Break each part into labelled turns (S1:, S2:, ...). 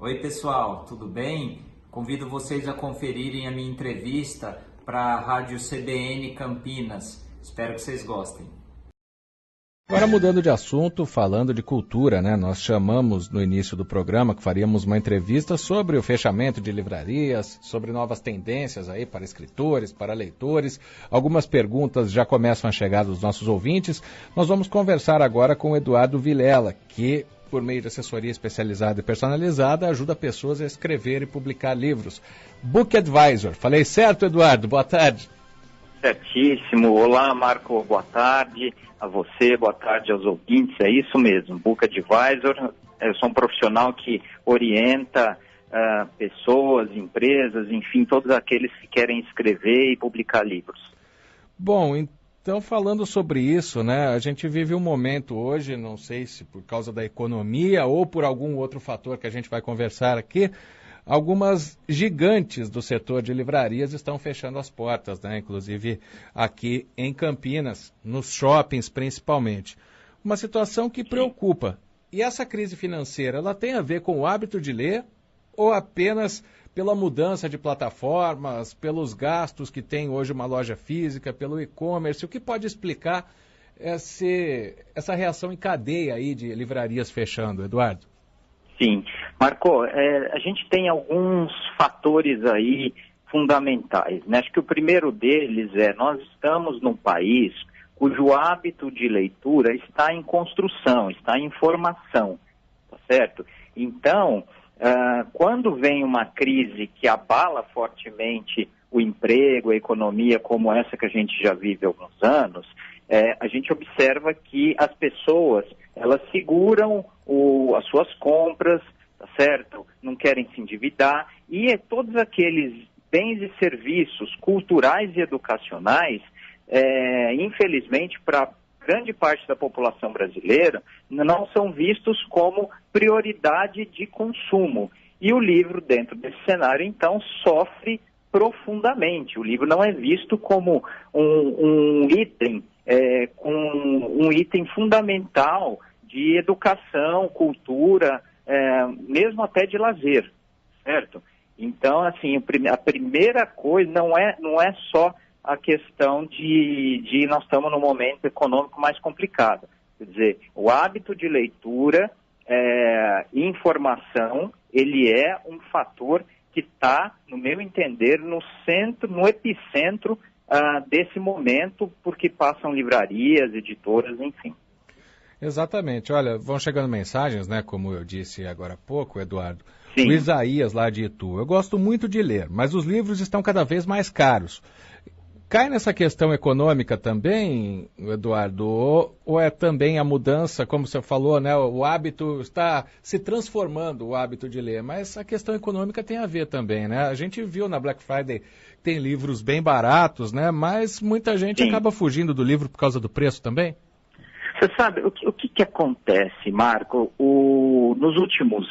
S1: Oi, pessoal, tudo bem? Convido vocês a conferirem a minha entrevista para a Rádio CBN Campinas. Espero que vocês gostem.
S2: Agora mudando de assunto, falando de cultura, né? Nós chamamos no início do programa que faríamos uma entrevista sobre o fechamento de livrarias, sobre novas tendências aí para escritores, para leitores. Algumas perguntas já começam a chegar dos nossos ouvintes. Nós vamos conversar agora com o Eduardo Vilela, que, por meio de assessoria especializada e personalizada, ajuda pessoas a escrever e publicar livros. Book Advisor. Falei certo, Eduardo? Boa tarde.
S3: Certíssimo. Olá, Marco. Boa tarde a você, boa tarde aos ouvintes. É isso mesmo, Book Advisor. Eu sou um profissional que orienta pessoas, empresas, enfim, todos aqueles que querem escrever e publicar livros.
S2: Bom, então falando sobre isso, né, a gente vive um momento hoje, não sei se por causa da economia ou por algum outro fator que a gente vai conversar aqui, algumas gigantes do setor de livrarias estão fechando as portas, né? Inclusive aqui em Campinas, nos shoppings principalmente. Uma situação que preocupa. E essa crise financeira, ela tem a ver com o hábito de ler ou apenas pela mudança de plataformas, pelos gastos que tem hoje uma loja física, pelo e-commerce? O que pode explicar essa reação em cadeia aí de livrarias fechando, Eduardo?
S3: Sim. Marco, a gente tem alguns fatores aí fundamentais, né? Acho que o primeiro deles nós estamos num país cujo hábito de leitura está em construção, está em formação, tá certo? Então, quando vem uma crise que abala fortemente o emprego, a economia, como essa que a gente já vive há alguns anos, a gente observa que as pessoas, elas seguram as suas compras, tá certo? Não querem se endividar, e todos aqueles bens e serviços culturais e educacionais, infelizmente, para grande parte da população brasileira, não são vistos como prioridade de consumo. E o livro, dentro desse cenário, então, sofre profundamente. O livro não é visto como um item, um item fundamental de educação, cultura, mesmo até de lazer, certo? Então, assim, a primeira coisa não é só a questão de nós estamos num momento econômico mais complicado. Quer dizer, o hábito de leitura e informação, ele é um fator que está, no meu entender, no epicentro desse momento, porque passam livrarias, editoras, enfim.
S2: Exatamente. Olha, vão chegando mensagens, né, como eu disse agora há pouco, Eduardo.
S3: Sim.
S2: O Isaías, lá de Itu. Eu gosto muito de ler, mas os livros estão cada vez mais caros. Cai nessa questão econômica também, Eduardo, ou é também a mudança, como você falou, né, o hábito está se transformando, o hábito de ler, mas a questão econômica tem a ver também, né? A gente viu na Black Friday que tem livros bem baratos, né, mas muita gente
S3: Sim.
S2: acaba fugindo do livro por causa do preço também.
S3: Você sabe, o que acontece, Marco, nos últimos,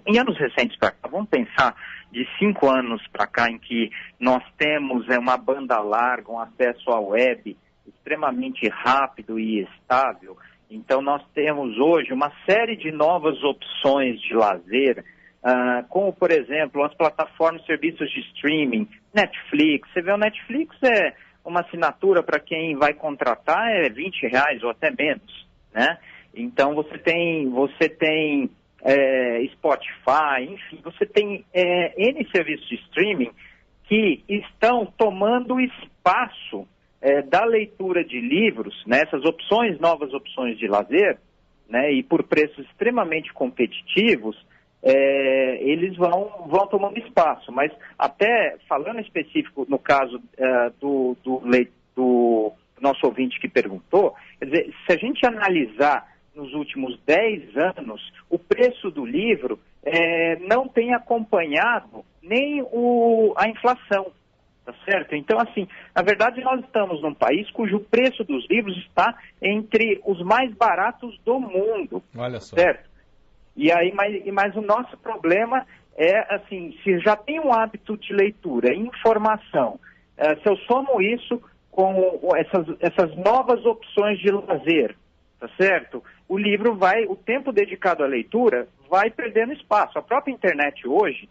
S3: em anos recentes para cá, vamos pensar de 5 anos para cá, em que nós temos uma banda larga, um acesso à web extremamente rápido e estável. Então nós temos hoje uma série de novas opções de lazer, como, por exemplo, as plataformas, serviços de streaming, Netflix. Você vê, o Netflix uma assinatura para quem vai contratar R$20 ou até menos, né? Então você tem Spotify, enfim, você tem N serviços de streaming que estão tomando espaço da leitura de livros, né? Essas novas opções de lazer, né? E por preços extremamente competitivos, eles vão tomando espaço. Mas até falando específico no caso do nosso ouvinte que perguntou, quer dizer, se a gente analisar nos últimos 10 anos, o preço do livro não tem acompanhado nem a inflação, tá certo? Então, assim, na verdade nós estamos num país cujo preço dos livros está entre os mais baratos do mundo.
S2: Olha só.
S3: Certo? E aí, mas o nosso problema assim, se já tem um hábito de leitura, informação, se eu somo isso com essas novas opções de lazer, tá certo? O tempo dedicado à leitura vai perdendo espaço. A própria internet hoje,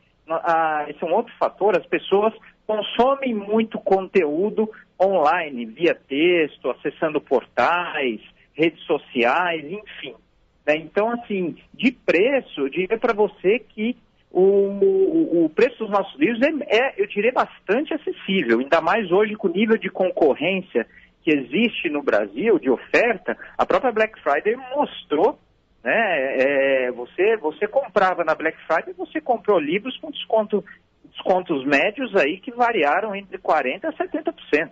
S3: esse é um outro fator, as pessoas consomem muito conteúdo online, via texto, acessando portais, redes sociais, enfim. Então, assim, de preço, eu diria para você que o preço dos nossos livros eu diria, bastante acessível, ainda mais hoje com o nível de concorrência que existe no Brasil, de oferta. A própria Black Friday mostrou, né, você comprava na Black Friday, você comprou livros com descontos médios aí que variaram entre 40% a 70%.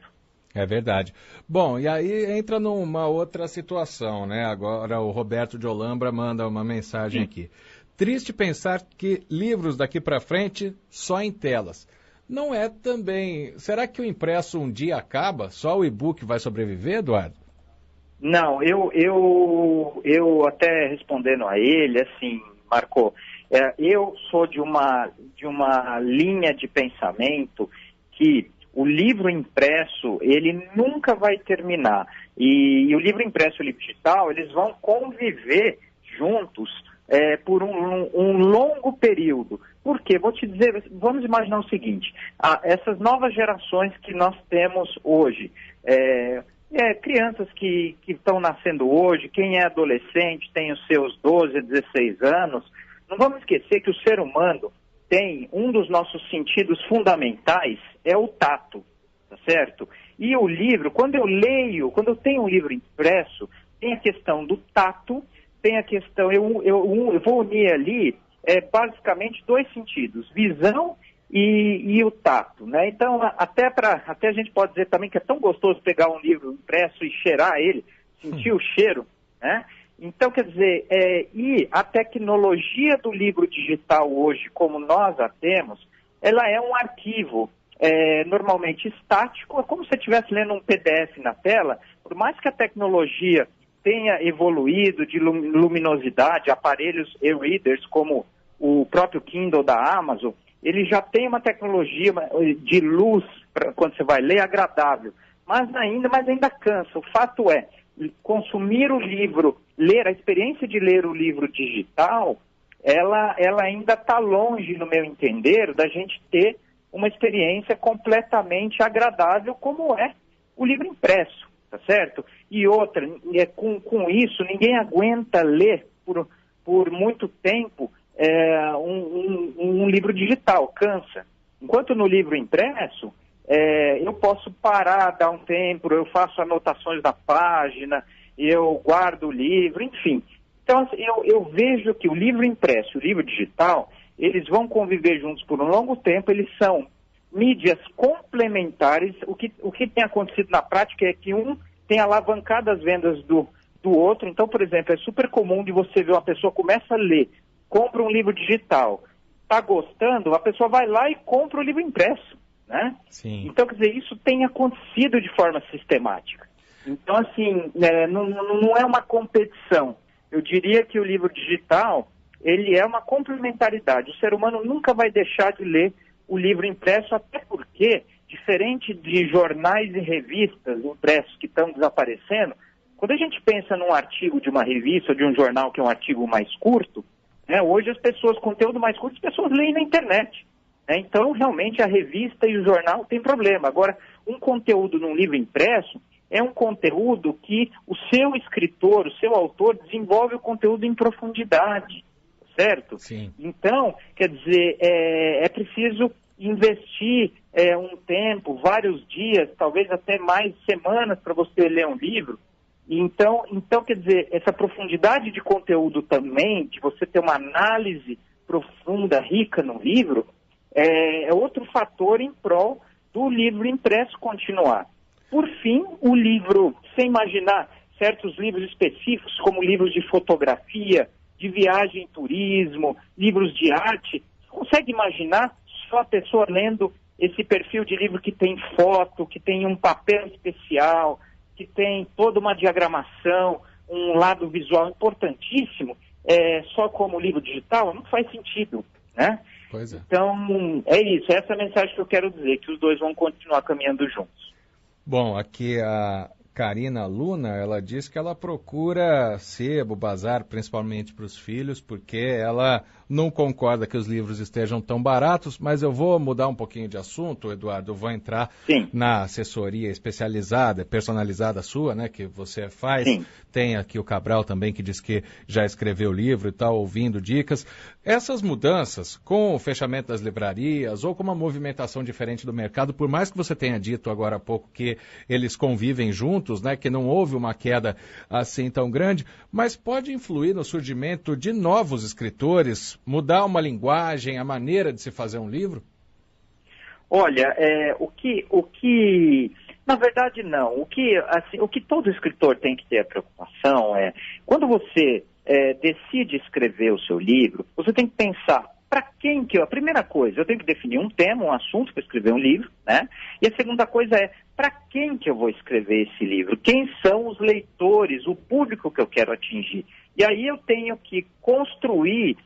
S2: É verdade. Bom, e aí entra numa outra situação, né? Agora o Roberto de Olambra manda uma mensagem aqui. Triste pensar que livros daqui para frente só em telas. Não é também... Será que o impresso um dia acaba? Só o e-book vai sobreviver, Eduardo?
S3: Não, eu até respondendo a ele, assim, Marco, eu sou de uma linha de pensamento que o livro impresso, ele nunca vai terminar. E o livro impresso e o livro digital, eles vão conviver juntos por um longo período. Por quê? Vou te dizer, vamos imaginar o seguinte, essas novas gerações que nós temos hoje, crianças que estão nascendo hoje, quem é adolescente, tem os seus 12 a 16 anos, não vamos esquecer que o ser humano tem um dos nossos sentidos fundamentais, é o tato, tá certo? E o livro, quando eu tenho um livro impresso, tem a questão do tato, tem a questão, eu vou unir ali basicamente dois sentidos, visão e o tato, né? Então, até a gente pode dizer também que é tão gostoso pegar um livro impresso e cheirar ele, sentir o cheiro, né? Então, quer dizer, e a tecnologia do livro digital hoje, como nós a temos, ela é um arquivo normalmente estático, é como se você estivesse lendo um PDF na tela. Por mais que a tecnologia tenha evoluído de luminosidade, aparelhos e-readers como o próprio Kindle da Amazon, ele já tem uma tecnologia de luz, quando você vai ler, agradável, mas ainda cansa. O fato é, consumir o livro, a experiência de ler o livro digital, ela ainda está longe, no meu entender, da gente ter uma experiência completamente agradável como é o livro impresso, tá certo? E outra, com isso, ninguém aguenta ler por muito tempo um livro digital, cansa. Enquanto no livro impresso, eu posso parar, dar um tempo, eu faço anotações da página, eu guardo o livro, enfim. Então, assim, eu vejo que o livro impresso e o livro digital, eles vão conviver juntos por um longo tempo, eles são mídias complementares. O que tem acontecido na prática é que um tem alavancado as vendas do outro. Então, por exemplo, é super comum de você ver uma pessoa começa a ler, compra um livro digital, está gostando, a pessoa vai lá e compra o livro impresso, né? Sim. Então, quer dizer, isso tem acontecido de forma sistemática. Então, assim, não é uma competição. Eu diria que o livro digital, ele é uma complementaridade. O ser humano nunca vai deixar de ler o livro impresso, até porque, diferente de jornais e revistas impressos que estão desaparecendo, quando a gente pensa num artigo de uma revista ou de um jornal que é um artigo mais curto, né, hoje as pessoas, conteúdo mais curto, as pessoas leem na internet. Né? Então, realmente, a revista e o jornal tem problema. Agora, um conteúdo num livro impresso é um conteúdo que o seu escritor, o seu autor, desenvolve o conteúdo em profundidade, certo? Sim. Então, quer dizer, é preciso investir um tempo, vários dias, talvez até mais semanas para você ler um livro. Então, quer dizer, essa profundidade de conteúdo também, de você ter uma análise profunda, rica no livro, é outro fator em prol do livro impresso continuar. Por fim, o livro, sem imaginar certos livros específicos, como livros de fotografia, de viagem e turismo, livros de arte, você consegue imaginar só a pessoa lendo esse perfil de livro que tem foto, que tem um papel especial, que tem toda uma diagramação, um lado visual importantíssimo, só como livro digital? Não faz sentido, né? Pois é. Então, é isso, essa é a mensagem que eu quero dizer, que os dois vão continuar caminhando juntos.
S2: Bom, aqui a Karina Luna, ela diz que ela procura sebo, bazar, principalmente para os filhos, porque ela não concorda que os livros estejam tão baratos, mas eu vou mudar um pouquinho de assunto, Eduardo, eu vou entrar na assessoria especializada, personalizada sua, né, que você faz.
S3: Sim.
S2: Tem aqui o Cabral também, que diz que já escreveu o livro e está ouvindo dicas. Essas mudanças, com o fechamento das livrarias ou com uma movimentação diferente do mercado, por mais que você tenha dito agora há pouco que eles convivem juntos, né, que não houve uma queda assim tão grande, mas pode influir no surgimento de novos escritores, mudar uma linguagem, a maneira de se fazer um livro?
S3: Olha, na verdade não. O que todo escritor tem que ter a preocupação é, quando você decide escrever o seu livro, você tem que pensar, para quem que a primeira coisa, eu tenho que definir um tema, um assunto para escrever um livro, né? E a segunda coisa é, para quem que eu vou escrever esse livro? Quem são os leitores, o público que eu quero atingir? E aí eu tenho que construir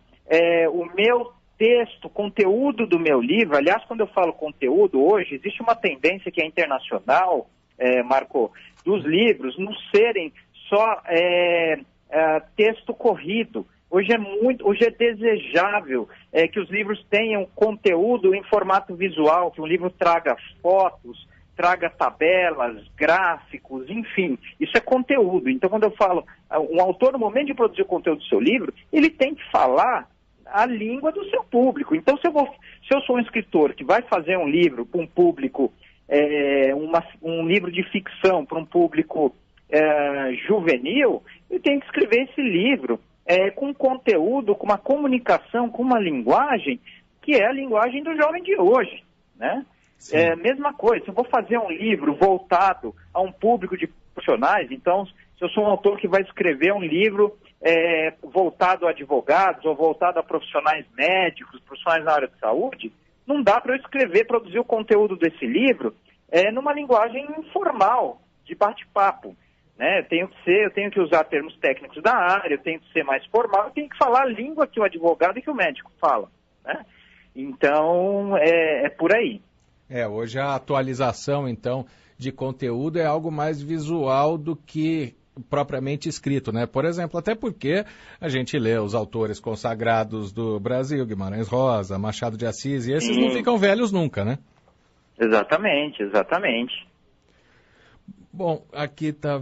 S3: o meu texto, conteúdo do meu livro. Aliás, quando eu falo conteúdo hoje, existe uma tendência que é internacional, Marco, dos livros não serem só texto corrido. Hoje é desejável que os livros tenham conteúdo em formato visual, que um livro traga fotos, traga tabelas, gráficos, enfim, isso é conteúdo. Então, quando eu falo, um autor, no momento de produzir o conteúdo do seu livro, ele tem que falar a língua do seu público. Então, se eu sou um escritor que vai fazer um livro para um público, um livro de ficção para um público juvenil, eu tenho que escrever esse livro com conteúdo, com uma comunicação, com uma linguagem que é a linguagem do jovem de hoje, né? Mesma coisa, se eu vou fazer um livro voltado a um público de profissionais, então, se eu sou um autor que vai escrever um livro voltado a advogados ou voltado a profissionais médicos, profissionais na área de saúde, não dá para eu produzir o conteúdo desse livro numa linguagem informal, de bate-papo. Eu tenho que usar termos técnicos da área, eu tenho que ser mais formal, eu tenho que falar a língua que o advogado e que o médico fala, né? Então, é por aí.
S2: Hoje a atualização, então, de conteúdo é algo mais visual do que propriamente escrito, né? Por exemplo, até porque a gente lê os autores consagrados do Brasil, Guimarães Rosa, Machado de Assis, e esses não ficam velhos nunca, né?
S3: Exatamente, exatamente.
S2: Bom, aqui está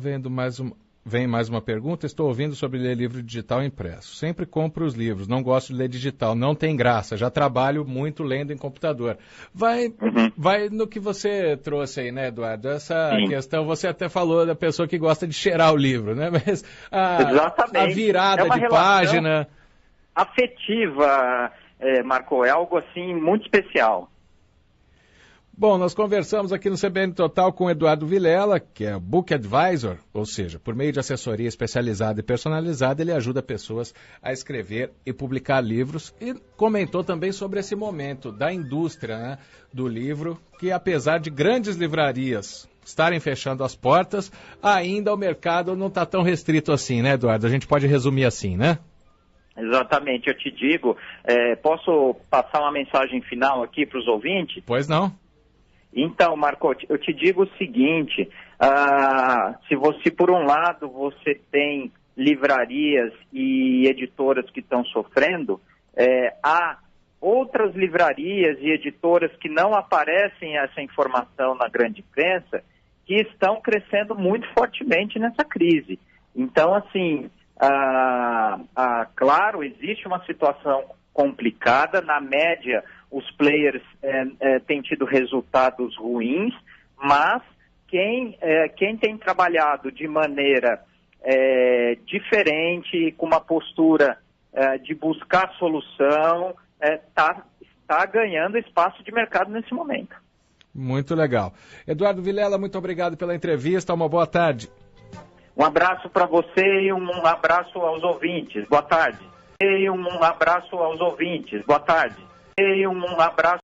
S2: vem mais uma pergunta. Estou ouvindo sobre ler livro digital impresso. Sempre compro os livros, não gosto de ler digital, não tem graça. Já trabalho muito lendo em computador. Vai no que você trouxe aí, né, Eduardo? Essa questão, você até falou da pessoa que gosta de cheirar o livro, né? Mas a virada de página... afetiva, Marco, é algo assim muito especial. Bom, nós conversamos aqui no CBN Total com o Eduardo Vilela, que é Book Advisor, ou seja, por meio de assessoria especializada e personalizada, ele ajuda pessoas a escrever e publicar livros, e comentou também sobre esse momento da indústria, né, do livro, que apesar de grandes livrarias estarem fechando as portas, ainda o mercado não está tão restrito assim, né, Eduardo? A gente pode resumir assim, né?
S3: Exatamente, eu te digo, posso passar uma mensagem final aqui para os ouvintes?
S2: Pois não.
S3: Então, Marco, eu te digo o seguinte, se por um lado você tem livrarias e editoras que estão sofrendo, há outras livrarias e editoras que não aparecem essa informação na grande imprensa, que estão crescendo muito fortemente nessa crise. Então, assim, claro, existe uma situação complicada, na média os players têm tido resultados ruins, mas quem tem trabalhado de maneira diferente, com uma postura de buscar solução, está ganhando espaço de mercado nesse momento.
S2: Muito legal. Eduardo Vilela, muito obrigado pela entrevista, uma boa tarde.
S3: Um abraço para você e um abraço aos ouvintes. Boa tarde. E um abraço aos ouvintes. Boa tarde. E um abraço.